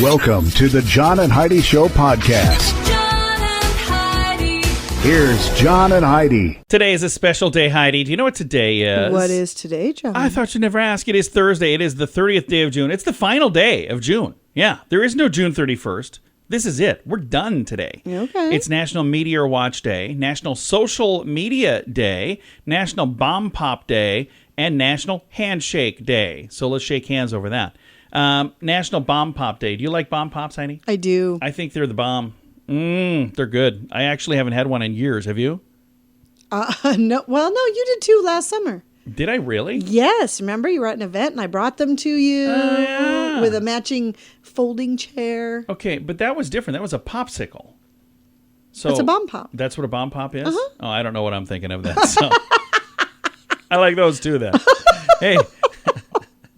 Welcome to the John and Heidi Show podcast. John and Heidi. Here's John and Heidi. Today is a special day, Heidi. Do you know what today is? What is today, John? I thought you'd never ask. It is Thursday. It is the 30th day of June. It's the final day of June. Yeah, there is no June 31st. This is it. We're done today. Okay. It's National Meteor Watch Day, National Social Media Day, National Bomb Pop Day, and National Handshake Day. So let's shake hands over that. National Bomb Pop Day. Do you like bomb pops, Heidi? I do. I think they're the bomb. They're good. I actually haven't had one in years. Have you? No. Well, no, you did too last summer. Did I really? Yes. Remember, you were at an event and I brought them to you yeah. with a matching folding chair. Okay, but that was different. That was a popsicle. So That's a bomb pop. That's what a bomb pop is? Uh-huh. Oh, I don't know what I'm thinking of then. So I like those too then. Hey,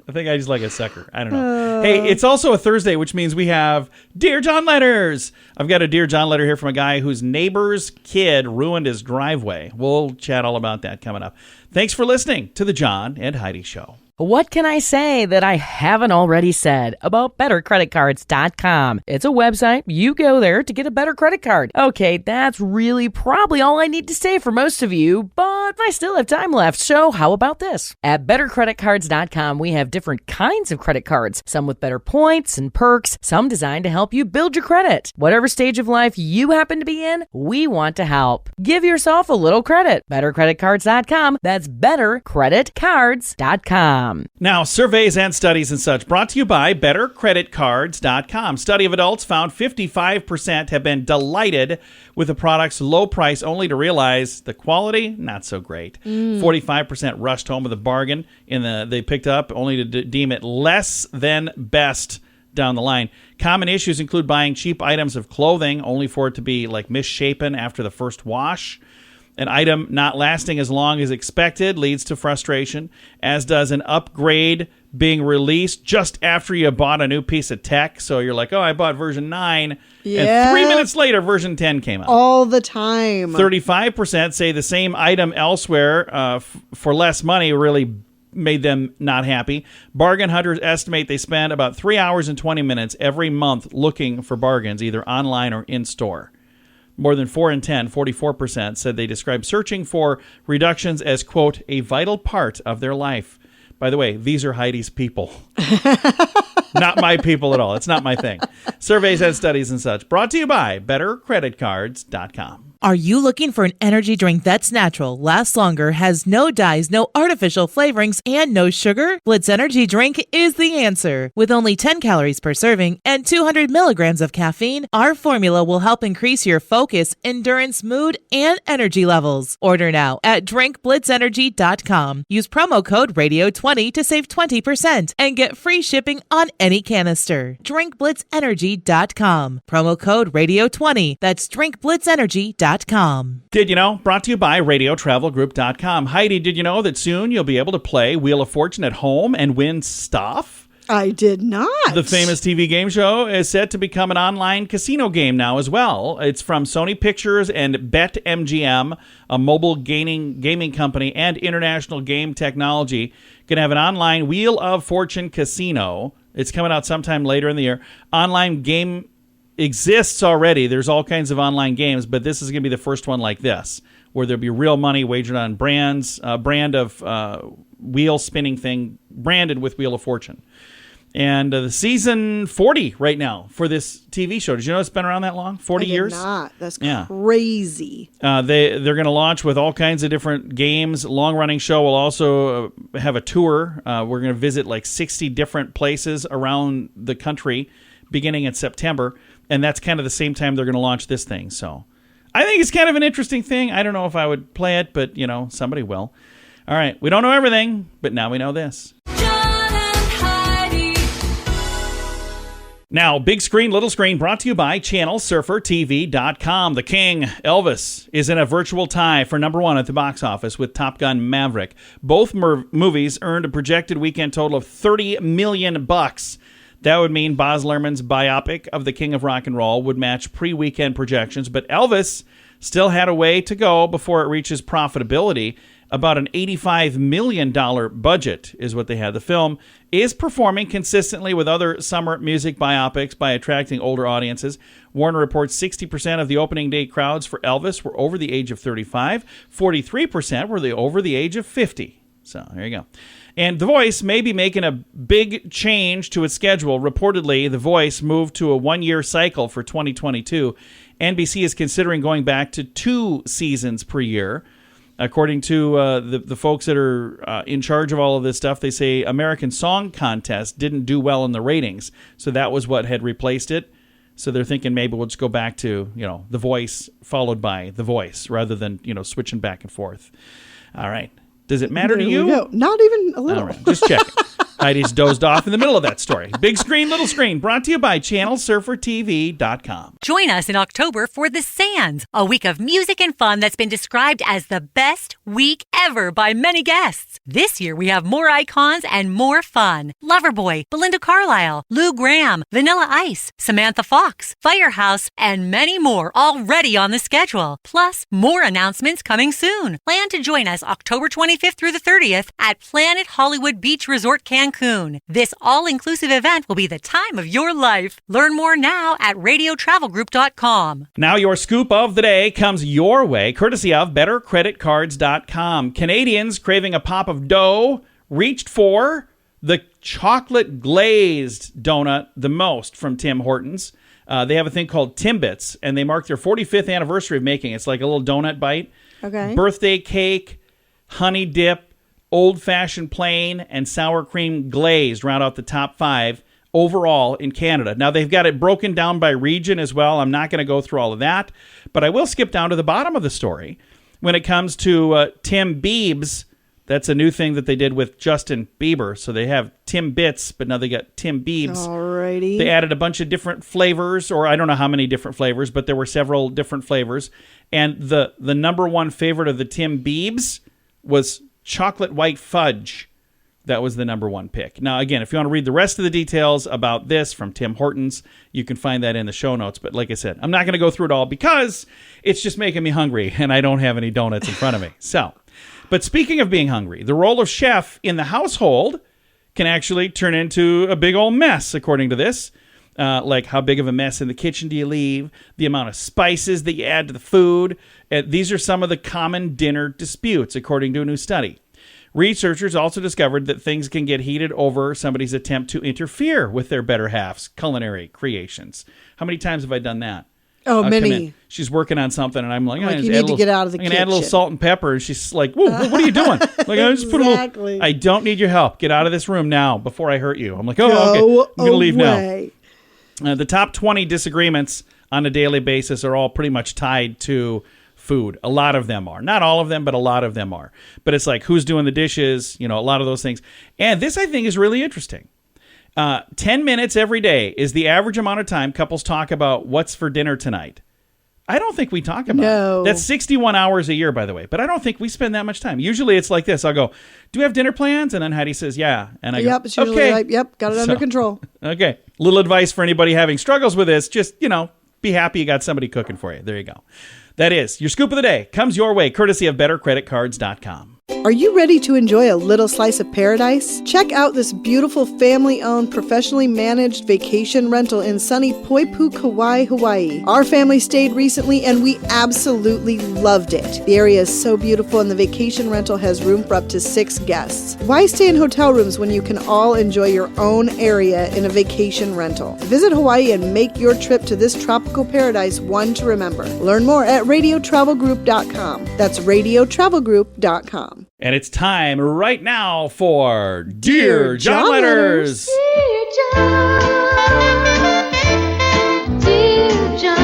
I think I just like a sucker. I don't know. Hey, it's also a Thursday, which means we have Dear John Letters. I've got a Dear John letter here from a guy whose neighbor's kid ruined his driveway. We'll chat all about that coming up. Thanks for listening to the John and Heidi Show. What can I say that I haven't already said about bettercreditcards.com? It's a website. You go there to get a better credit card. Okay, that's really probably all I need to say for most of you, but I still have time left, so how about this? At bettercreditcards.com, we have different kinds of credit cards, some with better points and perks, some designed to help you build your credit. Whatever stage of life you happen to be in, we want to help. Give yourself a little credit. Bettercreditcards.com. That's bettercreditcards.com. Now, surveys and studies and such brought to you by bettercreditcards.com. Study of adults found 55% have been delighted with the product's low price, only to realize the quality, not so great. 45% rushed home with a bargain they picked up, only to deem it less than best down the line. Common issues include buying cheap items of clothing, only for it to be like misshapen after the first wash. An item not lasting as long as expected leads to frustration, as does an upgrade being released just after you bought a new piece of tech. So you're like, oh, I bought version 9, and 3 minutes later, version 10 came out. All the time. 35% say the same item elsewhere for less money really made them not happy. Bargain hunters estimate they spend about 3 hours and 20 minutes every month looking for bargains, either online or in-store. More than 4 in 10, 44%, said they describe searching for reductions as, quote, a vital part of their life. By the way, these are Heidi's people. Not my people at all. It's not my thing. Surveys and studies and such. Brought to you by bettercreditcards.com. Are you looking for an energy drink that's natural, lasts longer, has no dyes, no artificial flavorings, and no sugar? Blitz Energy Drink is the answer. With only 10 calories per serving and 200 milligrams of caffeine, our formula will help increase your focus, endurance, mood, and energy levels. Order now at drinkblitzenergy.com. Use promo code RADIO20 to save 20% and get free shipping on any canister. drinkblitzenergy.com. Promo code RADIO20. That's drinkblitzenergy.com. Did you know? Brought to you by radiotravelgroup.com. Heidi, did you know that soon you'll be able to play Wheel of Fortune at home and win stuff? I did not. The famous TV game show is set to become an online casino game now as well. It's from Sony Pictures and BetMGM, a mobile gaming company, and International Game Technology. Going to have an online Wheel of Fortune casino. It's coming out sometime later in the year. Online game exists already. There's all kinds of online games, but this is going to be the first one like this, where there'll be real money wagered on brand of wheel spinning thing branded with Wheel of Fortune. And the season 40 right now for this TV show. Did you know it's been around that long? 40 years? Not. That's Yeah. crazy. They're going to launch with all kinds of different games. Long-running show will also have a tour. We're going to visit like 60 different places around the country beginning in September. And that's kind of the same time they're going to launch this thing. So I think it's kind of an interesting thing. I don't know if I would play it, but, you know, somebody will. All right. We don't know everything, but now we know this. John and Heidi. Now, big screen, little screen, brought to you by ChannelSurferTV.com. The King, Elvis, is in a virtual tie for number one at the box office with Top Gun Maverick. Both movies earned a projected weekend total of $30 million. That would mean Baz Luhrmann's biopic of the King of Rock and Roll would match pre-weekend projections, but Elvis still had a way to go before it reaches profitability. about an $85 million budget is what they had. The film is performing consistently with other summer music biopics by attracting older audiences. Warner reports 60% of the opening day crowds for Elvis were over the age of 35. 43% were over the age of 50. So there you go. And The Voice may be making a big change to its schedule. Reportedly, The Voice moved to a one-year cycle for 2022. NBC is considering going back to 2 seasons per year. According to the folks that are in charge of all of this stuff, they say American Song Contest didn't do well in the ratings. So that was what had replaced it. So they're thinking maybe we'll just go back to, The Voice followed by The Voice rather than, switching back and forth. All right. Does it matter to you? No, not even a little. All right, just checking. Heidi's dozed off in the middle of that story. Big screen, little screen, brought to you by ChannelSurferTV.com. Join us in October for The Sands, a week of music and fun that's been described as the best week ever by many guests. This year we have more icons and more fun. Loverboy, Belinda Carlisle, Lou Gramm, Vanilla Ice, Samantha Fox, Firehouse, and many more already on the schedule. Plus, more announcements coming soon. Plan to join us October 25th through the 30th at Planet Hollywood Beach Resort Cancun. This all-inclusive event will be the time of your life. Learn more now at radiotravelgroup.com. Now your scoop of the day comes your way, courtesy of bettercreditcards.com. Canadians craving a pop of dough reached for the chocolate glazed donut the most from Tim Hortons. They have a thing called Timbits, and they mark their 45th anniversary of making it. It's like a little donut bite. Okay. Birthday cake, honey dip, old-fashioned plain, and sour cream glazed round out the top 5 overall in Canada. Now, they've got it broken down by region as well. I'm not going to go through all of that, but I will skip down to the bottom of the story. When it comes to Tim Biebs, that's a new thing that they did with Justin Bieber. So they have Tim Bits, but now they got Tim Biebs. Alrighty. They added a bunch of different flavors, or I don't know how many different flavors, but there were several different flavors. And the number one favorite of the Tim Biebs was chocolate white fudge. That was the number one pick. Now, again, if you want to read the rest of the details about this from Tim Hortons, you can find that in the show notes. But like I said, I'm not going to go through it all because it's just making me hungry and I don't have any donuts in front of me. So, but speaking of being hungry, the role of chef in the household can actually turn into a big old mess, according to this. Like how big of a mess in the kitchen do you leave? The amount of spices that you add to the food. These are some of the common dinner disputes, according to a new study. Researchers also discovered that things can get heated over somebody's attempt to interfere with their better half's culinary creations. How many times have I done that? Oh, I'll many. come in, she's working on something, and I'm like, Like, you need to get out of the I'm gonna add a little kitchen. salt and pepper, and she's like, "Whoa, what are you doing?" Like, I just put a little. Exactly. I don't need your help. Get out of this room now before I hurt you. I'm like, oh, Go okay, I'm gonna leave now. away. The top 20 disagreements on a daily basis are all pretty much tied to food. A lot of them are. Not all of them, but a lot of them are. But it's like, who's doing the dishes? A lot of those things. And this, I think, is really interesting. 10 minutes every day is the average amount of time couples talk about what's for dinner tonight. I don't think we talk about it. That's 61 hours a year, by the way. But I don't think we spend that much time. Usually it's like this. I'll go, do we have dinner plans? And then Heidi says, yeah. And I Yep, go, it's usually okay. like, yep, got it under control. Okay. Little advice for anybody having struggles with this. Just, be happy you got somebody cooking for you. There you go. That is your scoop of the day. Comes your way, courtesy of bettercreditcards.com. Are you ready to enjoy a little slice of paradise? Check out this beautiful family-owned, professionally managed vacation rental in sunny Poipu, Kauai, Hawaii. Our family stayed recently and we absolutely loved it. The area is so beautiful and the vacation rental has room for up to 6 guests. Why stay in hotel rooms when you can all enjoy your own area in a vacation rental? Visit Hawaii and make your trip to this tropical paradise one to remember. Learn more at radiotravelgroup.com. That's radiotravelgroup.com. And it's time right now for Dear John Letters. Dear John, Dear John.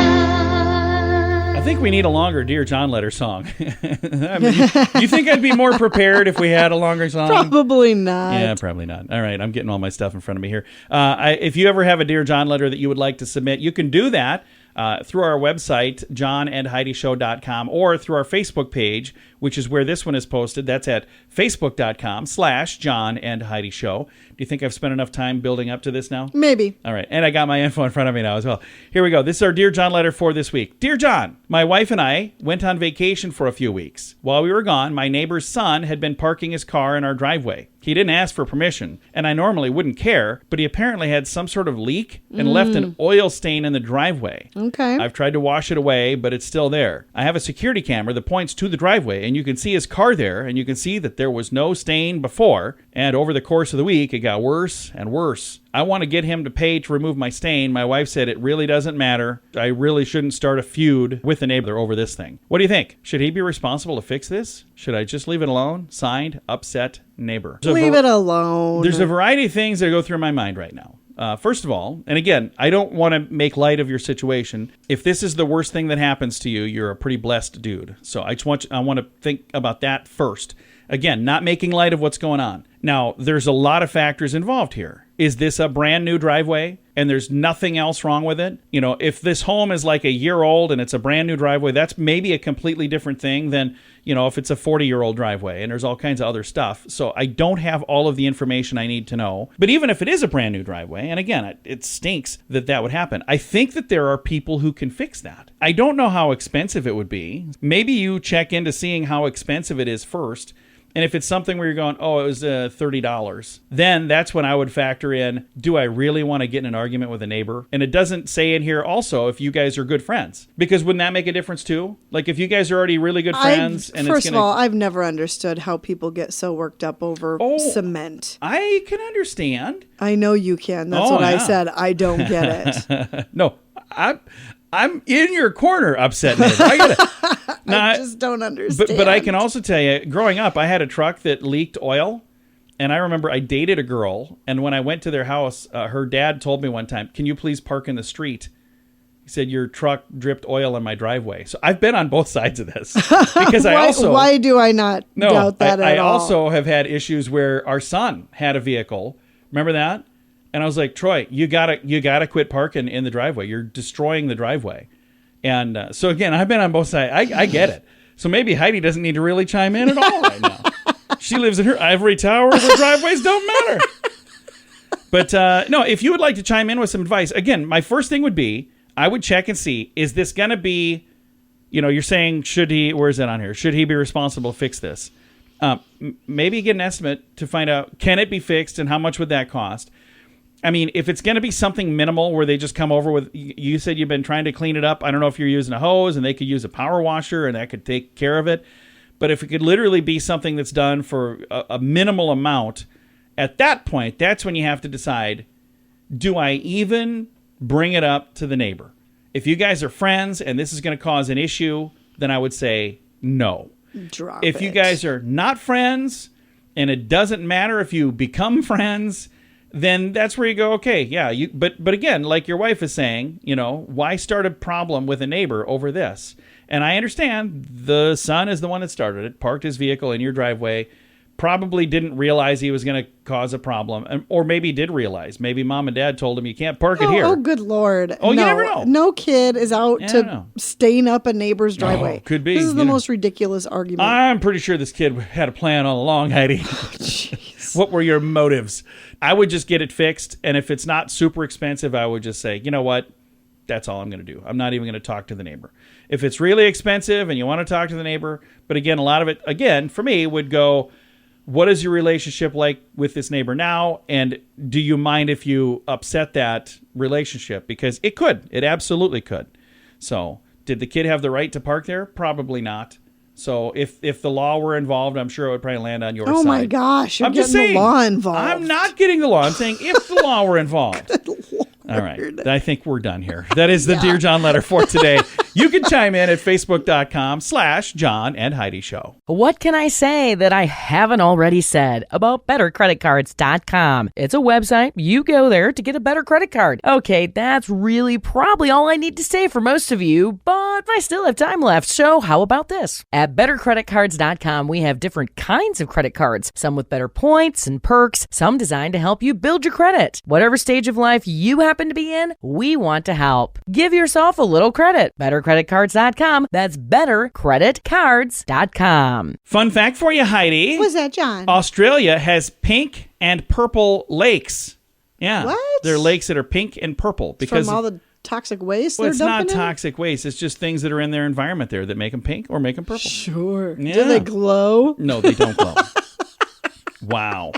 I think we need a longer Dear John Letter song. I mean, do you think I'd be more prepared if we had a longer song? Probably not. Yeah, probably not. All right, I'm getting all my stuff in front of me here. If you ever have a Dear John letter that you would like to submit, you can do that through our website, johnandheidishow.com, or through our Facebook page, which is where this one is posted. That's at facebook.com/John and Heidi Show. Do you think I've spent enough time building up to this now? Maybe. All right. And I got my info in front of me now as well. Here we go. This is our Dear John letter for this week. Dear John, my wife and I went on vacation for a few weeks. While we were gone, my neighbor's son had been parking his car in our driveway. He didn't ask for permission, and I normally wouldn't care, but he apparently had some sort of leak and left an oil stain in the driveway. Okay. I've tried to wash it away, but it's still there. I have a security camera that points to the driveway, and you can see his car there, and you can see that there was no stain before, and over the course of the week, it got worse and worse. I want to get him to pay to remove my stain. My wife said it really doesn't matter. I really shouldn't start a feud with the neighbor over this thing. What do you think? Should he be responsible to fix this? Should I just leave it alone? Signed, upset neighbor. Leave it alone. There's a variety of things that go through my mind right now. First of all, and again, I don't want to make light of your situation. If this is the worst thing that happens to you, you're a pretty blessed dude. So I want to think about that first. Again, not making light of what's going on. Now, there's a lot of factors involved here. Is this a brand new driveway and there's nothing else wrong with it? You know, if this home is like a year old and it's a brand new driveway, that's maybe a completely different thing than, you know, if it's a 40-year-old driveway and there's all kinds of other stuff. So I don't have all of the information I need to know. But even if it is a brand new driveway, and again, it stinks that would happen, I think that there are people who can fix that. I don't know how expensive it would be. Maybe you check into seeing how expensive it is first. And if it's something where you're going, oh, it was $30, then that's when I would factor in, do I really want to get in an argument with a neighbor? And it doesn't say in here also if you guys are good friends. Because wouldn't that make a difference too? Like if you guys are already really good friends. First of all, I've never understood how people get so worked up over cement. I can understand. I know you can. That's what I said. I don't get it. No, I'm in your corner, upset neighbor. I get it. I just don't understand. But I can also tell you, growing up, I had a truck that leaked oil. And I remember I dated a girl. And when I went to their house, her dad told me one time, can you please park in the street? He said, your truck dripped oil in my driveway. So I've been on both sides of this. Because why do I not doubt that at all? I also have had issues where our son had a vehicle. Remember that? And I was like, Troy, you gotta quit parking in the driveway. You're destroying the driveway. And so again, I've been on both sides. I get it. So maybe Heidi doesn't need to really chime in at all right now. She lives in her ivory tower where driveways don't matter. But no, if you would like to chime in with some advice, again, my first thing would be, I would check and see, is this going to be, you know, you're saying, where is that on here? Should he be responsible to fix this? Maybe get an estimate to find out, can it be fixed and how much would that cost? I mean, if it's going to be something minimal where they just come over with, you said you've been trying to clean it up. I don't know if you're using a hose and they could use a power washer and that could take care of it. But if it could literally be something that's done for a minimal amount, at that point, that's when you have to decide, do I even bring it up to the neighbor? If you guys are friends and this is going to cause an issue, then I would say no. If you guys are not friends and it doesn't matter if you become friends, then that's where you go, okay, yeah. But again, like your wife is saying, you know, why start a problem with a neighbor over this? And I understand the son is the one that started it, parked his vehicle in your driveway, probably didn't realize he was going to cause a problem. Or maybe did realize. Maybe mom and dad told him you can't park it here. Oh, good Lord. Oh, no, you never know. No kid is out to stain up a neighbor's driveway. Could be. This is the most ridiculous argument. I'm pretty sure this kid had a plan all along, Heidi. Jeez. What were your motives? I would just get it fixed. And if it's not super expensive, I would just say, you know what? That's all I'm going to do. I'm not even going to talk to the neighbor. If it's really expensive and you want to talk to the neighbor, but again, a lot of it, again, for me, would go, what is your relationship like with this neighbor now? And do you mind if you upset that relationship? Because it could. It absolutely could. So did the kid have the right to park there? Probably not. So if the law were involved, I'm sure it would probably land on your side. Oh, my gosh. You're getting the law involved. I'm not getting the law. I'm saying if the law were involved. All right. I think we're done here. That is the Dear John letter for today. You can chime in at facebook.com/John and Heidi Show. What can I say that I haven't already said about bettercreditcards.com? It's a website. You go there to get a better credit card. Okay, that's really probably all I need to say for most of you, but I still have time left, so how about this? At bettercreditcards.com, we have different kinds of credit cards, some with better points and perks, some designed to help you build your credit. Whatever stage of life you happen to be in, we want to help. Give yourself a little credit. Bettercreditcards.com. That's bettercreditcards.com. Fun fact for you, Heidi. What's that, John? Australia has pink and purple lakes. Yeah. What? They're lakes that are pink and purple because From all the toxic waste well, they're it's not dumping in? toxic waste. It's just things that are in their environment there that make them pink or make them purple. Sure. Yeah. Do they glow? No, they don't glow. Wow.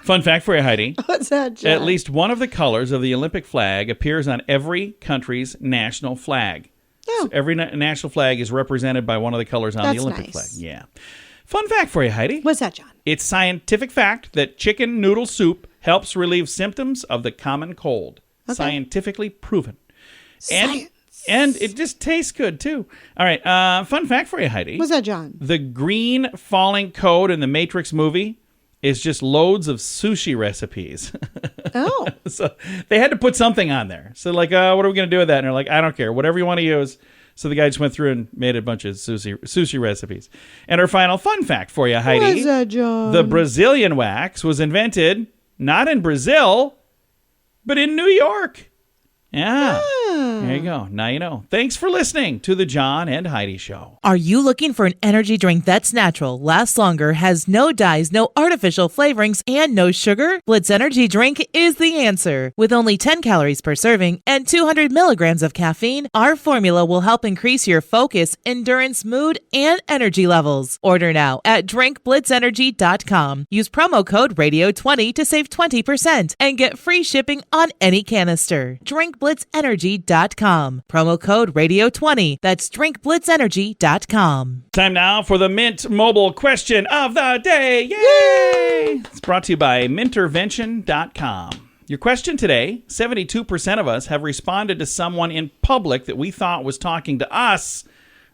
Fun fact for you, Heidi. What's that, John? At least one of the colors of the Olympic flag appears on every country's national flag. Oh. So every national flag is represented by one of the colors on That's the Olympic nice. flag. Yeah. Fun fact for you, Heidi. What's that, John? It's scientific fact that chicken noodle soup helps relieve symptoms of the common cold. Okay. Scientifically proven. Science. And it just tastes good, too. All right. Fun fact for you, Heidi. What's that, John? The green falling code in the Matrix movie is just loads of sushi recipes. Oh. So they had to put something on there. So like, what are we going to do with that? And they're like, I don't care. Whatever you want to use. So the guy just went through and made a bunch of sushi recipes. And our final fun fact for you, Heidi. What's that, John? The Brazilian wax was invented not in Brazil, but in New York. Yeah. There you go. Now you know. Thanks for listening to the John and Heidi Show. Are you looking for an energy drink that's natural, lasts longer, has no dyes, no artificial flavorings, and no sugar? Blitz Energy Drink is the answer. With only 10 calories per serving and 200 milligrams of caffeine, our formula will help increase your focus, endurance, mood, and energy levels. Order now at drinkblitzenergy.com. Use promo code RADIO20 to save 20% and get free shipping on any canister. drinkblitzenergy.com. Promo code RADIO20. That's drinkblitzenergy.com. Time now for the Mint Mobile question of the day. Yay! It's brought to you by mintervention.com. Your question today, 72% of us have responded to someone in public that we thought was talking to us,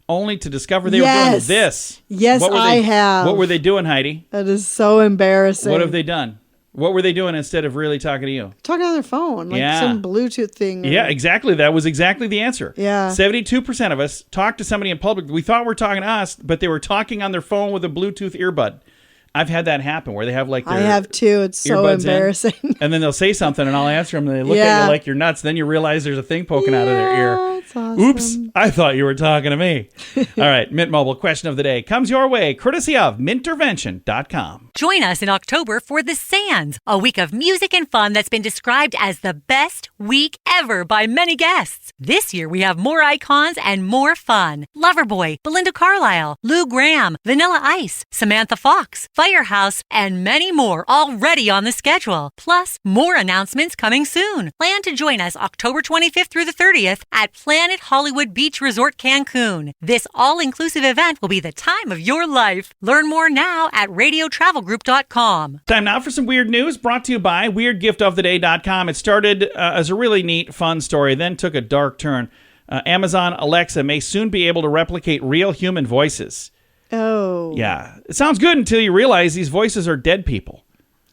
only to discover they were doing this. Yes, I have. What were they doing, Heidi? That is so embarrassing. What have they done? What were they doing instead of really talking to you? Talking on their phone, like Yeah. some Bluetooth thing. Yeah, exactly. That was exactly the answer. Yeah. 72% of us talked to somebody in public. We thought we were talking to us, but they were talking on their phone with a Bluetooth earbud. I've had that happen where they have like their I have too. It's so earbuds in, embarrassing. and then they'll say something and I'll answer them and they look at Yeah. you like you're nuts. Then you realize there's a thing poking out of their ear. It's awesome. Oops, I thought you were talking to me. All right, Mint Mobile question of the day comes your way courtesy of mintervention.com. Join us in October for The Sands, a week of music and fun that's been described as the best week ever by many guests. This year we have more icons and more fun. Loverboy, Belinda Carlisle, Lou Gramm, Vanilla Ice, Samantha Fox, Firehouse, and many more already on the schedule. Plus, more announcements coming soon. Plan to join us October 25th through the 30th at Planet Hollywood Beach Resort Cancun. This all-inclusive event will be the time of your life. Learn more now at radiotravelgroup.com. Time now for some weird news brought to you by weirdgiftoftheday.com. It started as a really neat, fun story, then took a dark turn. Amazon Alexa may soon be able to replicate real human voices. Oh. Yeah. It sounds good until you realize these voices are dead people.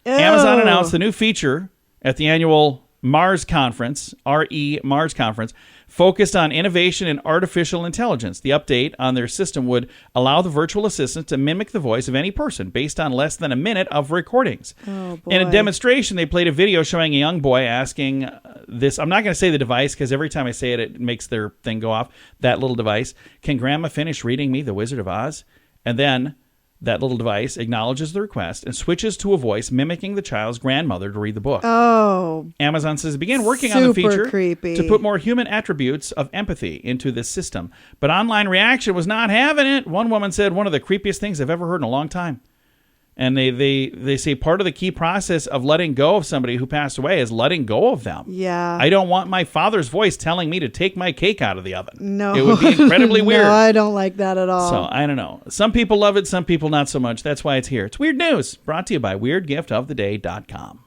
Oh. Amazon announced the new feature at the annual Mars Conference, Mars Conference, focused on innovation in artificial intelligence. The update on their system would allow the virtual assistant to mimic the voice of any person based on less than a minute of recordings. Oh, boy. In a demonstration, they played a video showing a young boy asking this. I'm not going to say the device because every time I say it, it makes their thing go off. That little device. Can Grandma finish reading me The Wizard of Oz? And then that little device acknowledges the request and switches to a voice mimicking the child's grandmother to read the book. Oh. Amazon says began working on the Super feature creepy. to put more human attributes of empathy into this system. But online reaction was not having it. One woman said, one of the creepiest things I've ever heard in a long time. And they say part of the key process of letting go of somebody who passed away is letting go of them. Yeah. I don't want my father's voice telling me to take my cake out of the oven. No. It would be incredibly weird. No, I don't like that at all. So, I don't know. Some people love it, some people not so much. That's why it's here. It's weird news, brought to you by weirdgiftoftheday.com.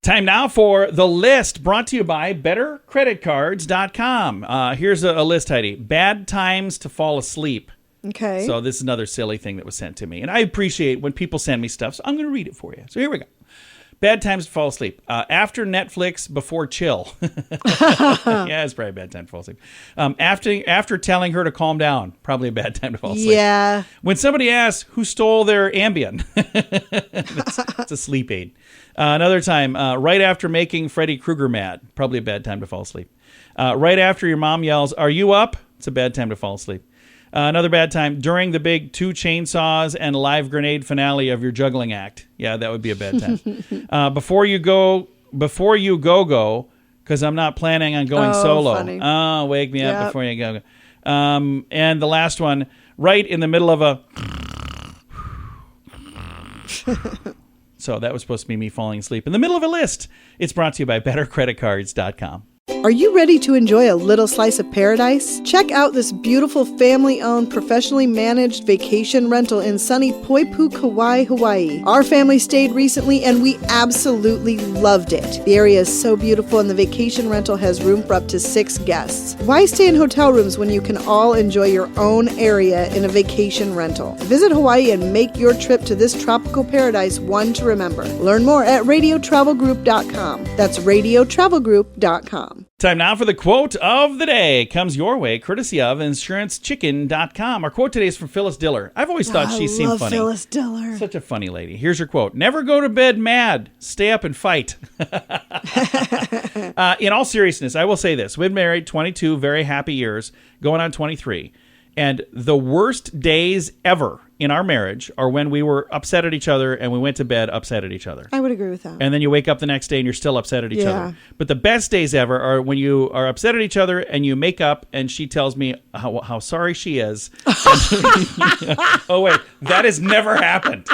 Time now for the list, brought to you by bettercreditcards.com. Here's a list, Heidi. Bad times to fall asleep. Okay. So this is another silly thing that was sent to me. And I appreciate when people send me stuff, so I'm going to read it for you. So here we go. Bad times to fall asleep. After Netflix, before chill. Yeah, it's probably a bad time to fall asleep. After telling her to calm down, probably a bad time to fall asleep. Yeah. When somebody asks who stole their Ambien, it's a sleep aid. Another time, right after making Freddy Krueger mad, probably a bad time to fall asleep. Right after your mom yells, "Are you up?" It's a bad time to fall asleep. Another bad time, during the big 2 chainsaws and live grenade finale of your juggling act. Yeah, that would be a bad time. Before you go, because I'm not planning on going solo. Funny. Oh, wake me up before you go. And the last one, right in the middle of a... So that was supposed to be me falling asleep in the middle of a list. It's brought to you by bettercreditcards.com. Are you ready to enjoy a little slice of paradise? Check out this beautiful family-owned, professionally managed vacation rental in sunny Poipu, Kauai, Hawaii. Our family stayed recently and we absolutely loved it. The area is so beautiful and the vacation rental has room for up to 6 guests. Why stay in hotel rooms when you can all enjoy your own area in a vacation rental? Visit Hawaii and make your trip to this tropical paradise one to remember. Learn more at radiotravelgroup.com. That's radiotravelgroup.com. Time now for the quote of the day. Comes your way courtesy of insurancechicken.com. Our quote today is from Phyllis Diller. I've always thought she seemed love funny. Phyllis Diller. Such a funny lady. Here's her quote. Never go to bed mad. Stay up and fight. In all seriousness, I will say this. We've been married 22 very happy years, going on 23. And the worst days ever in our marriage are when we were upset at each other and we went to bed upset at each other. I would agree with that. And then you wake up the next day and you're still upset at each other. But the best days ever are when you are upset at each other and you make up and she tells me how sorry she is. Oh, wait. That has never happened.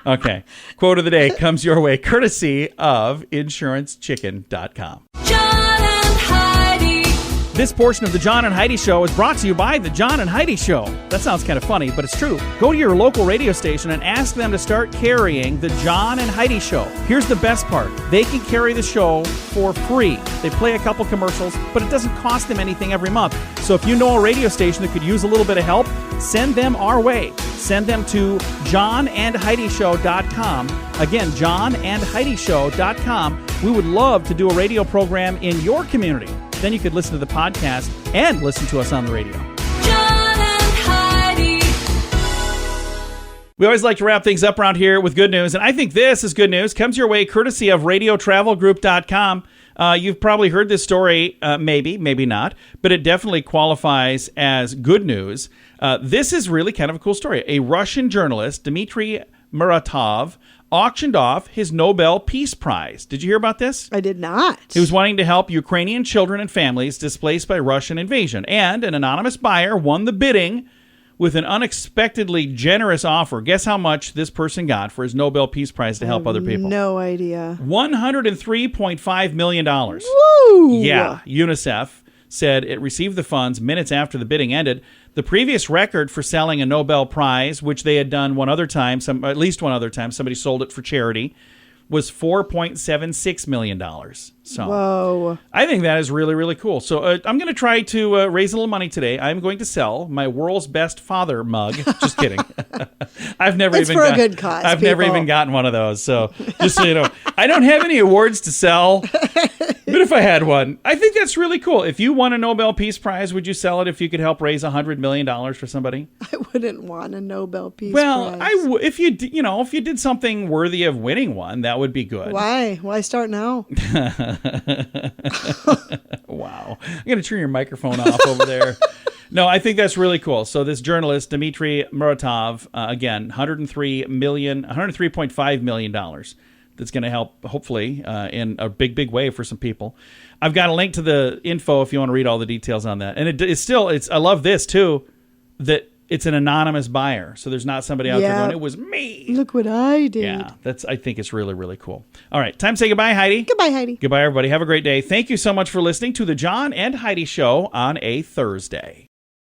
Okay. Quote of the day comes your way courtesy of insurancechicken.com. This portion of the John and Heidi Show is brought to you by the John and Heidi Show. That sounds kind of funny, but it's true. Go to your local radio station and ask them to start carrying the John and Heidi Show. Here's the best part. They can carry the show for free. They play a couple commercials, but it doesn't cost them anything every month. So if you know a radio station that could use a little bit of help, send them our way. Send them to johnandheidishow.com. Again, johnandheidishow.com. We would love to do a radio program in your community. Then you could listen to the podcast and listen to us on the radio. John and Heidi. We always like to wrap things up around here with good news, and I think this is good news. Comes your way courtesy of radiotravelgroup.com. You've probably heard this story, maybe not, but it definitely qualifies as good news. This is really kind of a cool story. A Russian journalist, Dmitry Muratov, auctioned off his Nobel Peace Prize. Did you hear about this? I did not. He was wanting to help Ukrainian children and families displaced by Russian invasion, and an anonymous buyer won the bidding with an unexpectedly generous offer. Guess how much this person got for his Nobel Peace Prize to help other people? No idea. $103.5 million. Woo! Yeah, UNICEF said it received the funds minutes after the bidding ended. The previous record for selling a Nobel Prize, which they had done at least one other time, somebody sold it for charity, was $4.76 million. So whoa. I think that is really, really cool. So I'm going to try to raise a little money today. I'm going to sell my World's Best Father mug. Just kidding. I've never It's even for a good cause, I've never people. even gotten one of those. So just so you know, I don't have any awards to sell. But if I had one, I think that's really cool. If you won a Nobel Peace Prize, would you sell it if you could help raise $100 million for somebody? I wouldn't want a Nobel Peace Well, Prize. if you did something worthy of winning one, that would be good. Why? Why start now? Wow. I'm going to turn your microphone off over there. No, I think that's really cool. So this journalist, Dmitry Muratov, again, $103.5 million. That's going to help, hopefully, in a big, big way for some people. I've got a link to the info if you want to read all the details on that. And I love this, too, that it's an anonymous buyer. So there's not somebody out there going, it was me. Look what I did. Yeah, I think it's really, really cool. All right, time to say goodbye, Heidi. Goodbye, Heidi. Goodbye, everybody. Have a great day. Thank you so much for listening to the John and Heidi Show on a Thursday.